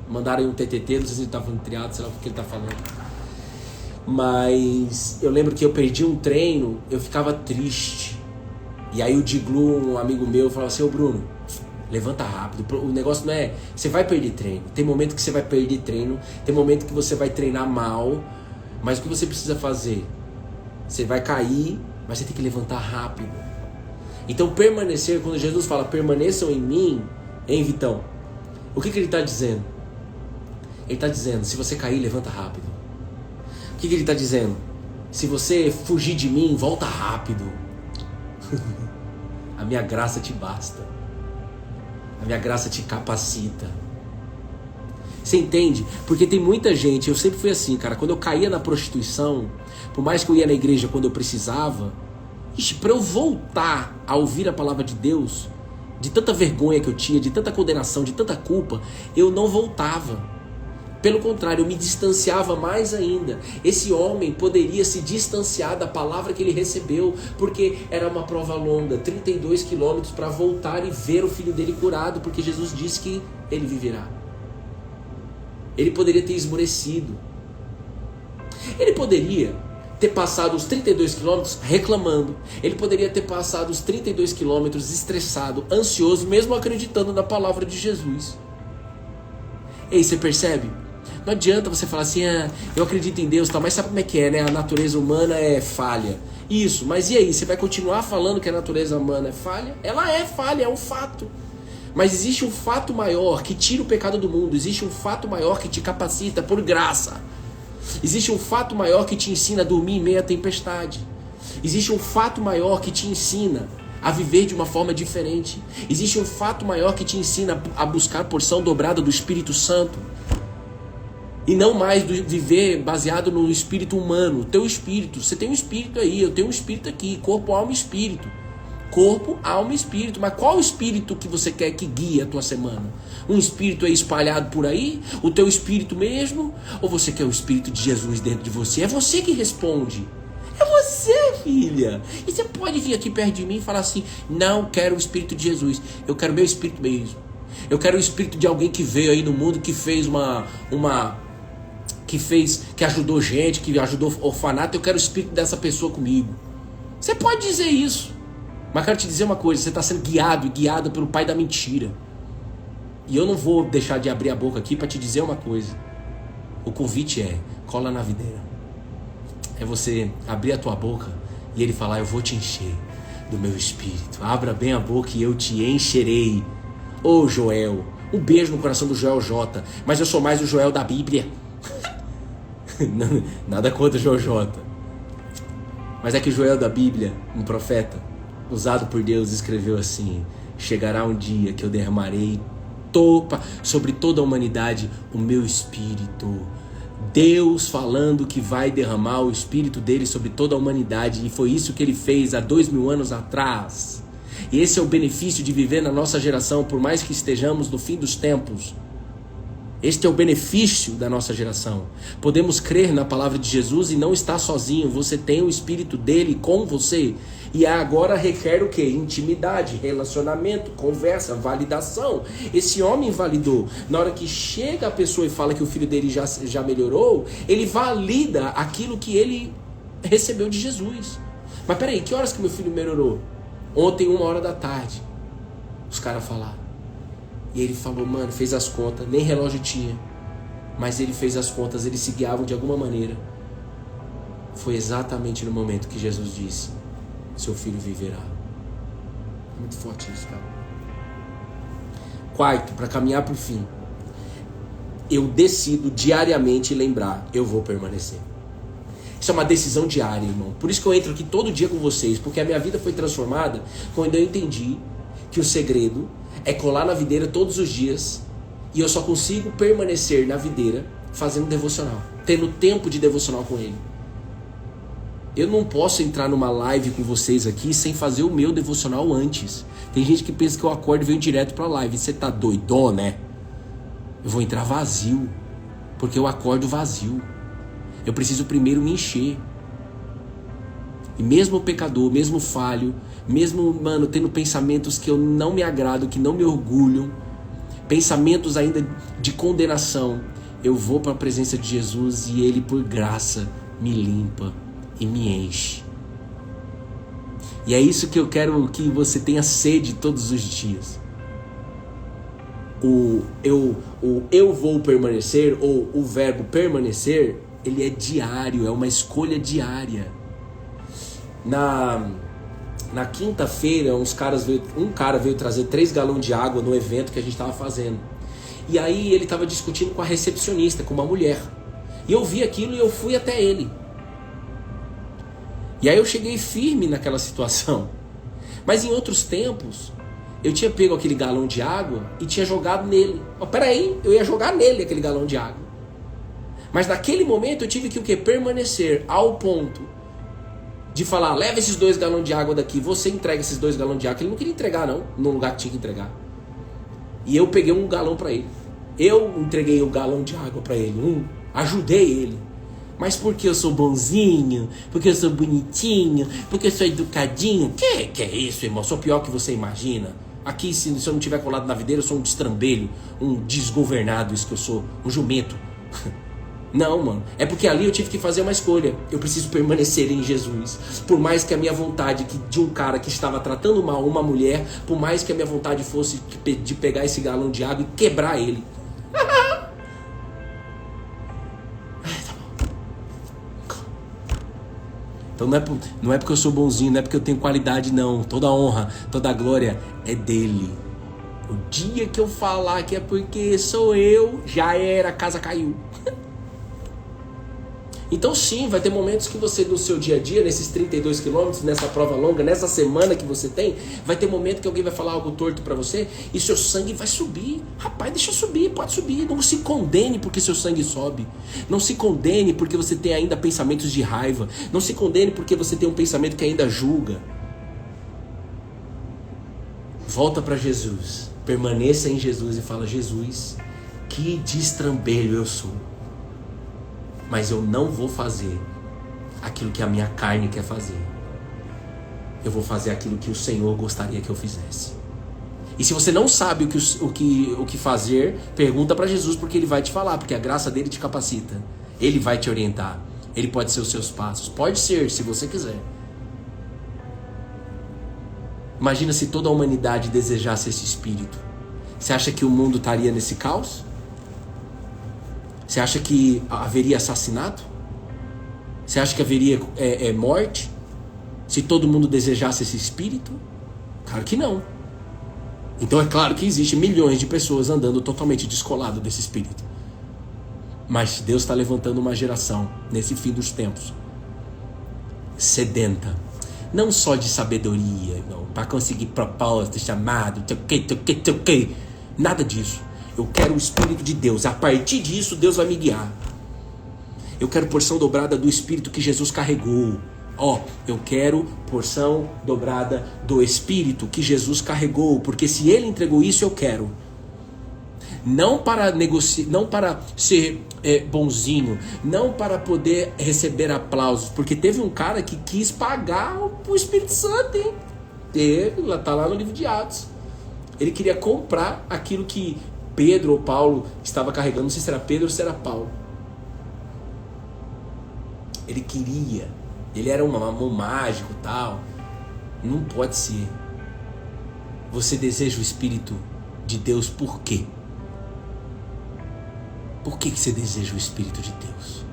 Mandaram aí um TTT, não sei se ele tá falando triatlo, sei lá o que ele tá falando. Mas eu lembro que eu perdi um treino, eu ficava triste. E aí o Diglu, um amigo meu, falava assim: ô Bruno, levanta rápido. O negócio não é... Você vai perder treino. Tem momento que você vai perder treino. Tem momento que você vai treinar mal. Mas o que você precisa fazer? Você vai cair, mas você tem que levantar rápido. Então permanecer, quando Jesus fala permaneçam em mim, hein, Vitão? O que ele está dizendo? Ele está dizendo, se você cair, levanta rápido. O que ele está dizendo? Se você fugir de mim, volta rápido. A minha graça te basta. A minha graça te capacita. Você entende? Porque tem muita gente, eu sempre fui assim, cara, quando eu caía na prostituição, por mais que eu ia na igreja quando eu precisava, para eu voltar a ouvir a palavra de Deus, de tanta vergonha que eu tinha, de tanta condenação, de tanta culpa, eu não voltava. Pelo contrário, eu me distanciava mais ainda. Esse homem poderia se distanciar da palavra que ele recebeu, porque era uma prova longa, 32 quilômetros para voltar e ver o filho dele curado, porque Jesus disse que ele viverá. Ele poderia ter esmorecido. Ele poderia ter passado os 32 quilômetros reclamando. Ele poderia ter passado os 32 quilômetros estressado, ansioso, mesmo acreditando na palavra de Jesus. Ei, você percebe? Não adianta você falar assim, eu acredito em Deus, mas sabe como é que é, né? A natureza humana é falha. Isso, mas e aí? Você vai continuar falando que a natureza humana é falha? Ela é falha, é um fato. Mas existe um fato maior que tira o pecado do mundo. Existe um fato maior que te capacita por graça. Existe um fato maior que te ensina a dormir em meio à tempestade. Existe um fato maior que te ensina a viver de uma forma diferente. Existe um fato maior que te ensina a buscar a porção dobrada do Espírito Santo. E não mais viver baseado no espírito humano. O teu espírito, você tem um espírito aí, eu tenho um espírito aqui. Corpo, alma e espírito. Corpo, alma e espírito. Mas qual espírito que você quer que guie a tua semana? Um espírito aí espalhado por aí? O teu espírito mesmo? Ou você quer o espírito de Jesus dentro de você? É você que responde. É você, filha. E você pode vir aqui perto de mim e falar assim: não quero o espírito de Jesus, eu quero meu espírito mesmo. Eu quero o espírito de alguém que veio aí no mundo, que fez que ajudou gente, que ajudou orfanato. Eu quero o espírito dessa pessoa comigo. Você pode dizer isso. Mas quero te dizer uma coisa, você está sendo guiado e guiada pelo pai da mentira. E eu não vou deixar de abrir a boca aqui para te dizer uma coisa. O convite é, cola na videira. É você abrir a tua boca e ele falar: eu vou te encher do meu espírito. Abra bem a boca e eu te encherei. Ô Joel, um beijo no coração do Joel J. Mas eu sou mais o Joel da Bíblia. Nada contra o Joel J. Mas é que o Joel da Bíblia, um profeta usado por Deus, escreveu assim: chegará um dia que eu derramarei sobre toda a humanidade o meu espírito. Deus falando que vai derramar o espírito dele sobre toda a humanidade, e foi isso que ele fez há 2000 anos atrás. E esse é o benefício de viver na nossa geração, por mais que estejamos no fim dos tempos. Este é o benefício da nossa geração. Podemos crer na palavra de Jesus e não estar sozinho. Você tem o Espírito dele com você. E agora requer o quê? Intimidade, relacionamento, conversa, validação. Esse homem validou. Na hora que chega a pessoa e fala que o filho dele já melhorou, ele valida aquilo que ele recebeu de Jesus. Mas peraí, que horas que meu filho melhorou? Ontem, 1h da tarde. Os caras falaram. E ele falou, mano, fez as contas, nem relógio tinha. Mas ele fez as contas, eles se guiavam de alguma maneira. Foi exatamente no momento que Jesus disse, seu filho viverá. Muito forte isso, cara. Quarto, para caminhar para o fim. Eu decido diariamente lembrar, eu vou permanecer. Isso é uma decisão diária, irmão. Por isso que eu entro aqui todo dia com vocês, porque a minha vida foi transformada quando eu entendi que o segredo é colar na videira todos os dias e eu só consigo permanecer na videira fazendo devocional, tendo tempo de devocional com ele. Eu não posso entrar numa live com vocês aqui sem fazer o meu devocional antes. Tem gente que pensa que eu acordo e venho direto pra live. Você tá doidão, né? Eu vou entrar vazio, porque eu acordo vazio. Eu preciso primeiro me encher. E mesmo pecador, mesmo falho, mesmo, mano, tendo pensamentos que eu não me agrado, que não me orgulham, pensamentos ainda de condenação, eu vou para a presença de Jesus e Ele, por graça, me limpa e me enche. E é isso que eu quero que você tenha sede todos os dias. Eu vou permanecer, ou o verbo permanecer, ele é diário, é uma escolha diária. Na quinta-feira, um cara veio trazer 3 galões de água no evento que a gente estava fazendo. E aí ele estava discutindo com a recepcionista, com uma mulher. E eu vi aquilo e eu fui até ele. E aí eu cheguei firme naquela situação. Mas em outros tempos, eu tinha pego aquele galão de água e tinha jogado nele. Peraí, eu ia jogar nele aquele galão de água. Mas naquele momento eu tive que o quê? Permanecer ao ponto de falar, leva esses 2 galões de água daqui, você entrega esses 2 galões de água, que ele não queria entregar não, no lugar que tinha que entregar. E eu peguei um galão para ele. Eu entreguei o galão de água para ele, ajudei ele. Mas porque eu sou bonzinho, porque eu sou bonitinho, porque eu sou educadinho. Que é isso, irmão? Eu sou pior que você imagina. Aqui, se eu não tiver colado na videira, eu sou um destrambelho, um desgovernado, isso que eu sou, um jumento. Não, mano. É porque ali eu tive que fazer uma escolha. Eu preciso permanecer em Jesus. Por mais que a minha vontade de um cara que estava tratando mal uma mulher, por mais que a minha vontade fosse de pegar esse galão de água e quebrar ele. Então não é porque eu sou bonzinho, não é porque eu tenho qualidade, não. Toda honra, toda glória é dele. O dia que eu falar que é porque sou eu, já era, a casa caiu. Então sim, vai ter momentos que você no seu dia a dia, nesses 32 quilômetros, nessa prova longa, nessa semana que você tem, vai ter momento que alguém vai falar algo torto pra você e seu sangue vai subir. Rapaz, deixa subir, pode subir. Não se condene porque seu sangue sobe. Não se condene porque você tem ainda pensamentos de raiva. Não se condene porque você tem um pensamento que ainda julga. Volta pra Jesus. Permaneça em Jesus e fala, Jesus, que destrambelho eu sou. Mas eu não vou fazer aquilo que a minha carne quer fazer. Eu vou fazer aquilo que o Senhor gostaria que eu fizesse. E se você não sabe o que fazer, pergunta para Jesus, porque Ele vai te falar, porque a graça dele te capacita. Ele vai te orientar. Ele pode ser os seus passos. Pode ser, se você quiser. Imagina se toda a humanidade desejasse esse espírito. Você acha que o mundo estaria nesse caos? Você acha que haveria assassinato? Você acha que haveria morte? Se todo mundo desejasse esse espírito? Claro que não. Então é claro que existe milhões de pessoas andando totalmente descolado desse espírito. Mas Deus está levantando uma geração nesse fim dos tempos sedenta, não só de sabedoria, para conseguir propósito, chamado, nada disso. Eu quero o Espírito de Deus. A partir disso, Deus vai me guiar. Eu quero porção dobrada do Espírito que Jesus carregou. Eu quero porção dobrada do Espírito que Jesus carregou, porque se Ele entregou isso, eu quero. Não para negociar, não para ser bonzinho, não para poder receber aplausos, porque teve um cara que quis pagar o Espírito Santo, hein? Tá lá no livro de Atos. Ele queria comprar aquilo que Pedro ou Paulo estava carregando, não sei se era Pedro ou se era Paulo. Ele queria, ele era um mágico e tal. Não pode ser. Você deseja o Espírito de Deus por quê? Por que você deseja o Espírito de Deus?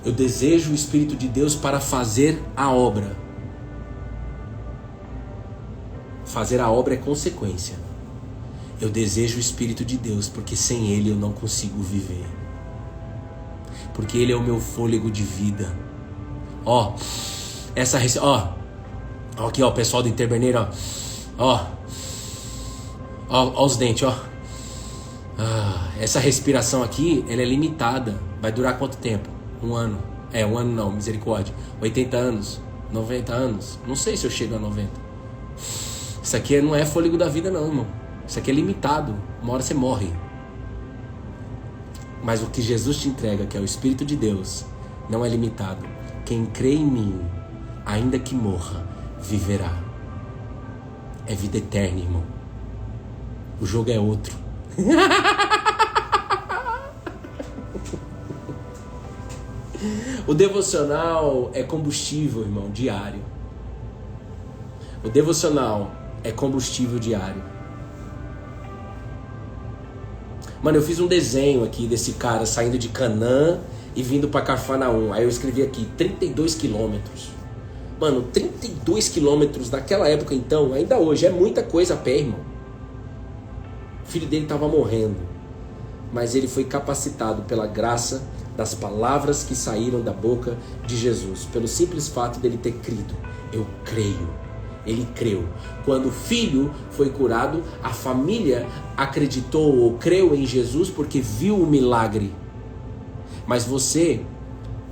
Eu desejo o Espírito de Deus para fazer a obra. Fazer a obra é consequência. Eu desejo o Espírito de Deus porque sem Ele eu não consigo viver. Porque Ele é o meu fôlego de vida. Aqui, o pessoal do Interberneiro, ó, os dentes, essa respiração aqui, ela é limitada. Vai durar quanto tempo? 1 ano. 1 ano não, misericórdia. 80 anos, 90 anos. Não sei se eu chego a 90. Isso aqui não é fôlego da vida não, irmão. Isso aqui é limitado. Uma hora você morre. Mas o que Jesus te entrega, que é o Espírito de Deus, não é limitado. Quem crê em mim, ainda que morra, viverá. É vida eterna, irmão. O jogo é outro. O devocional é combustível, irmão, diário. O devocional é combustível diário. Mano, eu fiz um desenho aqui desse cara saindo de Canaã e vindo pra Cafarnaum. Aí eu escrevi aqui, 32 quilômetros. Mano, 32 quilômetros naquela época então, ainda hoje, é muita coisa a pé, irmão. O filho dele tava morrendo. Mas ele foi capacitado pela graça das palavras que saíram da boca de Jesus. Pelo simples fato dele ter crido. Eu creio. Ele creu. Quando o filho foi curado, a família acreditou ou creu em Jesus porque viu o milagre. Mas você,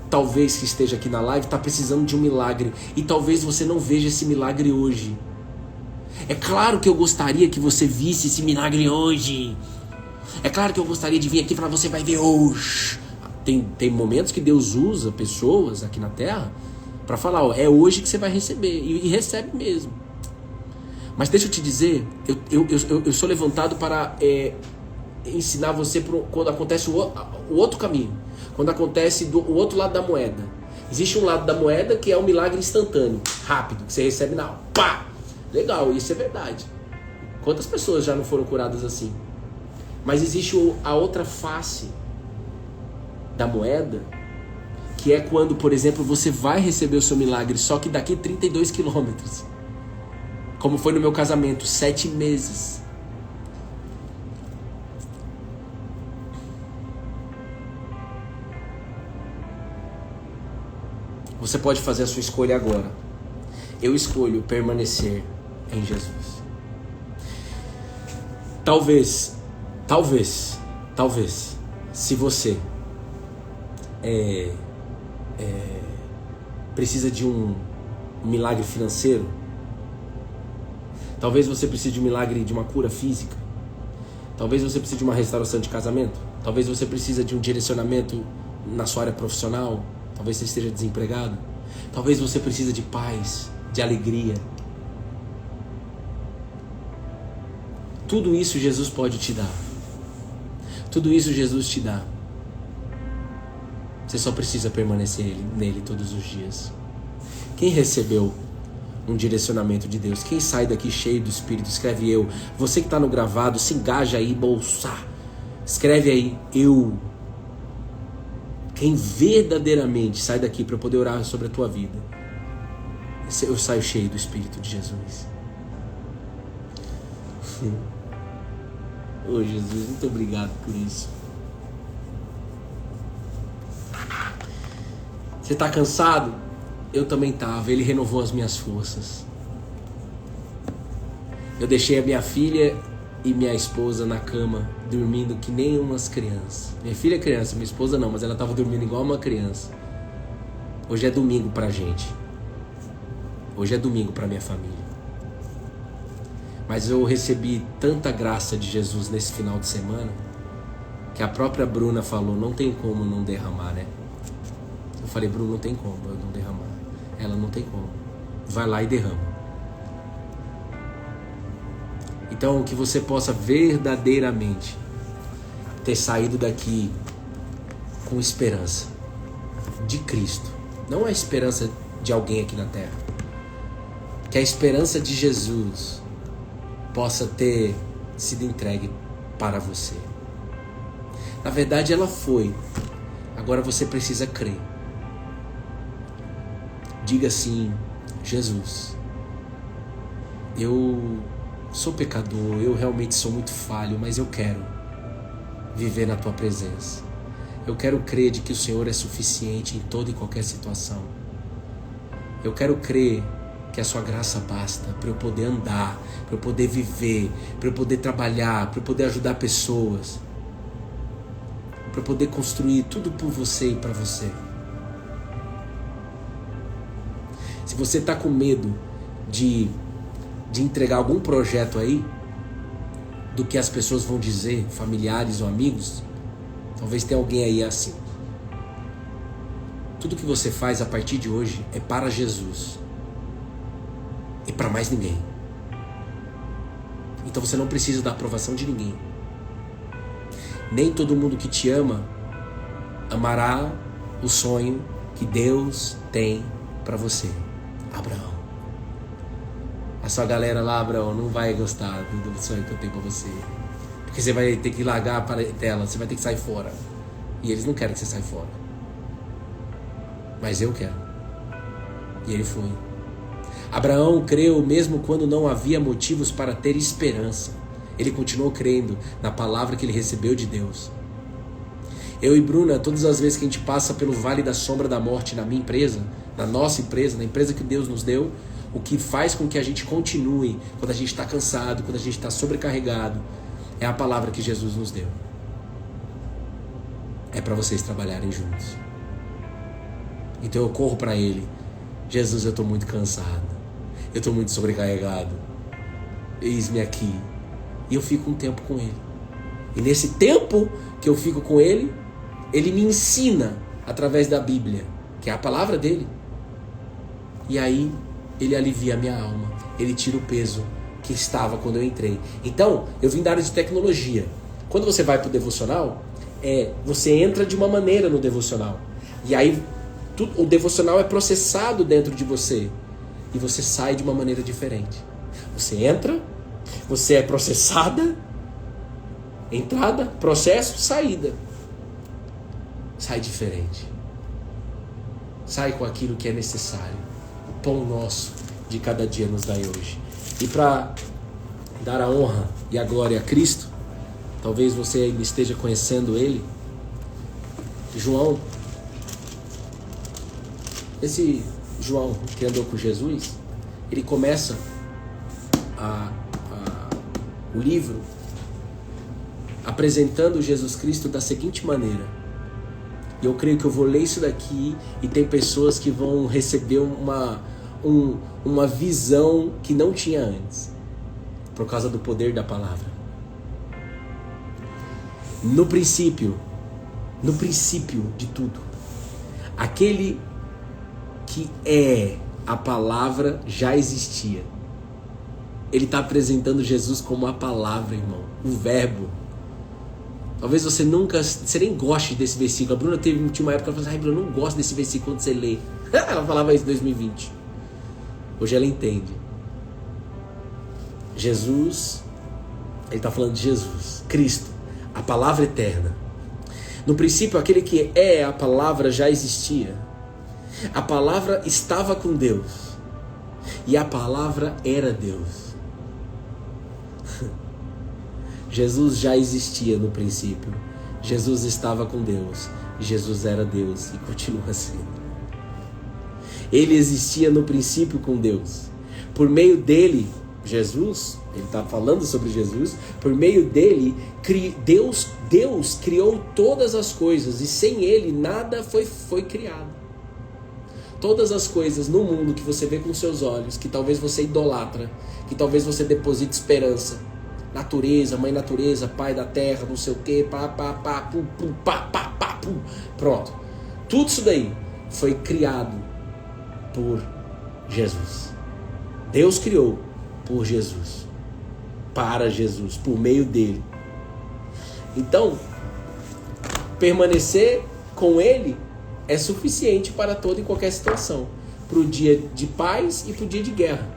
talvez que esteja aqui na live, está precisando de um milagre. E talvez você não veja esse milagre hoje. É claro que eu gostaria que você visse esse milagre hoje. É claro que eu gostaria de vir aqui e falar, você vai ver hoje. Tem momentos que Deus usa pessoas aqui na terra para falar, é hoje que você vai receber. E recebe mesmo. Mas deixa eu te dizer, eu sou levantado para ensinar você quando acontece o outro caminho. Quando acontece o outro lado da moeda. Existe um lado da moeda que é um milagre instantâneo, rápido, que você recebe na hora. Pá! Legal, isso é verdade. Quantas pessoas já não foram curadas assim? Mas existe a outra face da moeda, que é quando, por exemplo, você vai receber o seu milagre, só que daqui 32 quilômetros. Como foi no meu casamento, 7 meses. Você pode fazer a sua escolha agora. Eu escolho permanecer em Jesus. Talvez, se você precisa de um milagre financeiro, talvez você precise de um milagre de uma cura física, talvez você precise de uma restauração de casamento, talvez você precise de um direcionamento na sua área profissional, talvez você esteja desempregado, talvez você precise de paz, de alegria. Tudo isso Jesus pode te dar. Tudo isso Jesus te dá. Você só precisa permanecer nele todos os dias. Quem recebeu um direcionamento de Deus? Quem sai daqui cheio do Espírito? Escreve eu. Você que está no gravado, se engaja aí, bolsa. Escreve aí, eu. Quem verdadeiramente sai daqui para eu poder orar sobre a tua vida. Eu saio cheio do Espírito de Jesus. Oh Jesus, muito obrigado por isso. Você está cansado? Eu também estava. Ele renovou as minhas forças. Eu deixei a minha filha e minha esposa na cama, dormindo que nem umas crianças. Minha filha é criança, minha esposa não, mas ela estava dormindo igual uma criança. Hoje é domingo pra gente. Hoje é domingo pra minha família. Mas eu recebi tanta graça de Jesus nesse final de semana, que a própria Bruna falou, não tem como não derramar, né? Eu falei, Bruna, não tem como eu não derramar. Ela, não tem como. Vai lá e derrama. Então, que você possa verdadeiramente ter saído daqui com esperança de Cristo. Não a esperança de alguém aqui na terra. Que a esperança de Jesus possa ter sido entregue para você. Na verdade, ela foi. Agora você precisa crer. Diga assim, Jesus, eu sou pecador, eu realmente sou muito falho, mas eu quero viver na tua presença. Eu quero crer de que o Senhor é suficiente em toda e qualquer situação. Eu quero crer que a sua graça basta para eu poder andar, para eu poder viver, para eu poder trabalhar, para eu poder ajudar pessoas, para eu poder construir tudo por você e para você. Se você está com medo de entregar algum projeto aí, do que as pessoas vão dizer, familiares ou amigos, talvez tenha alguém aí assim. Tudo que você faz a partir de hoje é para Jesus e para mais ninguém. Então você não precisa da aprovação de ninguém. Nem todo mundo que te ama amará o sonho que Deus tem para você. Abraão, a sua galera lá, Abraão, não vai gostar do sonho que eu tenho pra você, porque você vai ter que largar a parentela, você vai ter que sair fora, e eles não querem que você saia fora, mas eu quero. E ele foi. Abraão creu mesmo quando não havia motivos para ter esperança. Ele continuou crendo na palavra que ele recebeu de Deus. Eu e Bruna, todas as vezes que a gente passa pelo vale da sombra da morte na minha empresa, na nossa empresa, na empresa que Deus nos deu, o que faz com que a gente continue quando a gente está cansado, quando a gente está sobrecarregado, é a palavra que Jesus nos deu. É para vocês trabalharem juntos. Então eu corro para Ele. Jesus, eu estou muito cansado. Eu estou muito sobrecarregado. Eis-me aqui. E eu fico um tempo com Ele. E nesse tempo que eu fico com Ele, Ele me ensina através da Bíblia, que é a palavra dele. E aí Ele alivia a minha alma. Ele tira o peso que estava quando eu entrei. Então, eu vim da área de tecnologia. Quando você vai para o devocional, você entra de uma maneira no devocional. E aí o devocional é processado dentro de você. E você sai de uma maneira diferente. Você entra, você é processada, entrada, processo, saída. Sai diferente. Sai com aquilo que é necessário. O pão nosso de cada dia nos dai hoje. E para dar a honra e a glória a Cristo, talvez você ainda esteja conhecendo Ele. João, esse João que andou com Jesus, ele começa o livro apresentando Jesus Cristo da seguinte maneira. E eu creio que eu vou ler isso daqui e tem pessoas que vão receber uma visão que não tinha antes, por causa do poder da palavra. No princípio de tudo, aquele que é a palavra já existia. Ele está apresentando Jesus como a palavra, irmão, o verbo. Talvez você nem goste desse versículo. A Bruna tinha uma época que ela falou assim, ai, Bruna, eu não gosto desse versículo quando você lê. Ela falava isso em 2020. Hoje ela entende. Jesus, ele está falando de Jesus, Cristo, a palavra eterna. No princípio, aquele que é a palavra já existia. A palavra estava com Deus. E a palavra era Deus. Jesus já existia no princípio. Jesus estava com Deus. Jesus era Deus e continua sendo. Ele existia no princípio com Deus. Por meio dele, Jesus, ele está falando sobre Jesus, por meio dele, Deus criou todas as coisas e sem ele nada foi criado. Todas as coisas no mundo que você vê com seus olhos, que talvez você idolatra, que talvez você deposite esperança, natureza, mãe natureza, pai da terra, não sei o que, pronto. Tudo isso daí foi criado por Jesus. Deus criou por Jesus, para Jesus, por meio dele. Então, permanecer com ele é suficiente para toda e qualquer situação. Para o dia de paz e para o dia de guerra.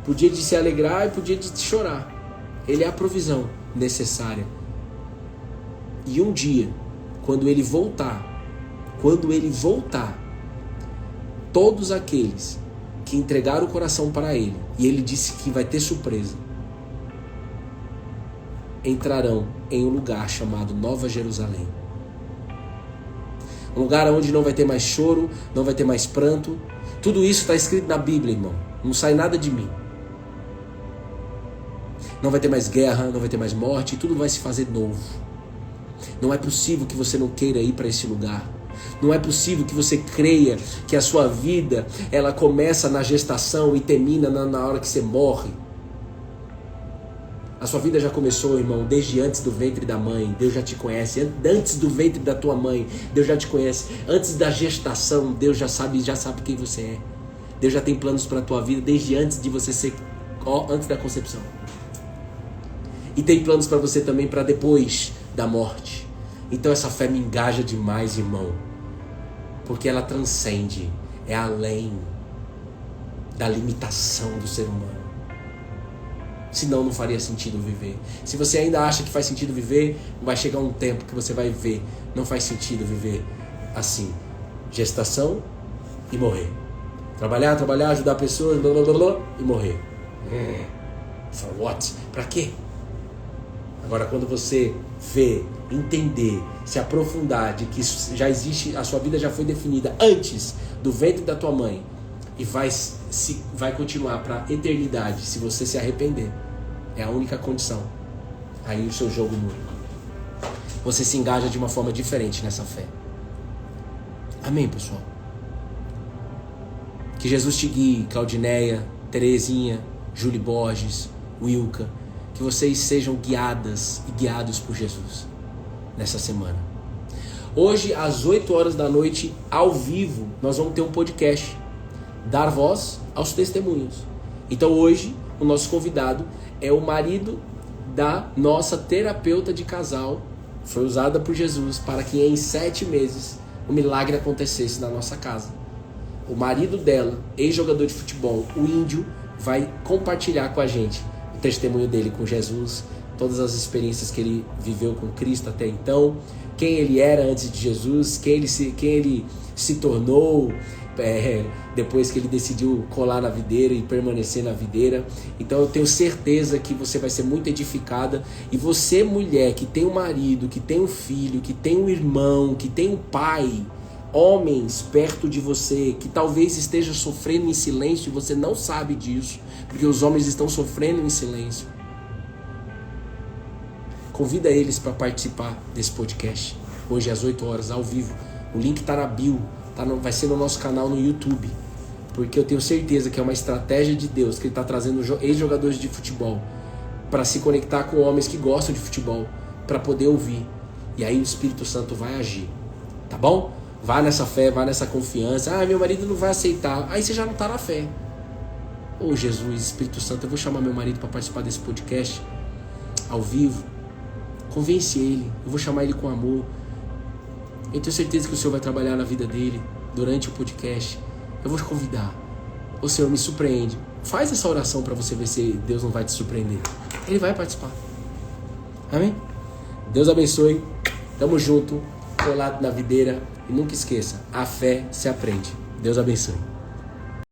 Para o dia de se alegrar e para o dia de chorar. Ele é a provisão necessária. E um dia, quando ele voltar, todos aqueles que entregaram o coração para ele, e ele disse que vai ter surpresa, entrarão em um lugar chamado Nova Jerusalém. Um lugar onde não vai ter mais choro, não vai ter mais pranto. Tudo isso está escrito na Bíblia, irmão. Não sai nada de mim. Não vai ter mais guerra, não vai ter mais morte, tudo vai se fazer novo. Não é possível que você não queira ir para esse lugar. Não é possível que você creia que a sua vida, ela começa na gestação e termina na hora que você morre. A sua vida já começou, irmão, desde antes do ventre da mãe. Deus já te conhece. Antes do ventre da tua mãe, Deus já te conhece. Antes da gestação, Deus já sabe quem você é. Deus já tem planos para a tua vida desde antes de você ser, antes da concepção. E tem planos para você também para depois da morte. Então essa fé me engaja demais, irmão. Porque ela transcende, é além da limitação do ser humano. Senão não faria sentido viver. Se você ainda acha que faz sentido viver, vai chegar um tempo que você vai ver, não faz sentido viver assim. Gestação e morrer. Trabalhar, ajudar pessoas, blá, blá, blá, blá, e morrer. For what? Pra quê? Agora, quando você vê, entender, se aprofundar de que já existe, a sua vida já foi definida antes do ventre da tua mãe e vai continuar para a eternidade se você se arrepender. É a única condição. Aí o seu jogo muda. Você se engaja de uma forma diferente nessa fé. Amém, pessoal? Que Jesus te guie, Claudineia, Terezinha, Júlia Borges, Wilka. Que vocês sejam guiadas e guiados por Jesus nessa semana. Hoje, às 8 horas da noite, ao vivo, nós vamos ter um podcast. Dar voz aos testemunhos. Então hoje, o nosso convidado é o marido da nossa terapeuta de casal. Foi usada por Jesus para que em 7 meses o milagre acontecesse na nossa casa. O marido dela, ex-jogador de futebol, o Índio, vai compartilhar com a gente o testemunho dele com Jesus, todas as experiências que ele viveu com Cristo até então, quem ele era antes de Jesus, quem ele se tornou depois que ele decidiu colar na videira e permanecer na videira. Então eu tenho certeza que você vai ser muito edificada. E você, mulher, que tem um marido, que tem um filho, que tem um irmão, que tem um pai, homens perto de você, que talvez esteja sofrendo em silêncio e você não sabe disso, porque os homens estão sofrendo em silêncio. Convida eles para participar desse podcast, hoje às 8 horas, ao vivo. O link está na bio, vai ser no nosso canal no YouTube, porque eu tenho certeza que é uma estratégia de Deus, que Ele está trazendo ex-jogadores de futebol para se conectar com homens que gostam de futebol, para poder ouvir. E aí o Espírito Santo vai agir, tá bom? Vá nessa fé, vá nessa confiança. Meu marido não vai aceitar. Aí você já não está na fé. Jesus, Espírito Santo, eu vou chamar meu marido para participar desse podcast ao vivo. Convence ele, eu vou chamar ele com amor. Eu tenho certeza que o Senhor vai trabalhar na vida dele durante o podcast. Eu vou te convidar. O Senhor me surpreende. Faz essa oração para você ver se Deus não vai te surpreender. Ele vai participar. Amém? Deus abençoe. Tamo junto. Colado na videira. E nunca esqueça, a fé se aprende. Deus abençoe.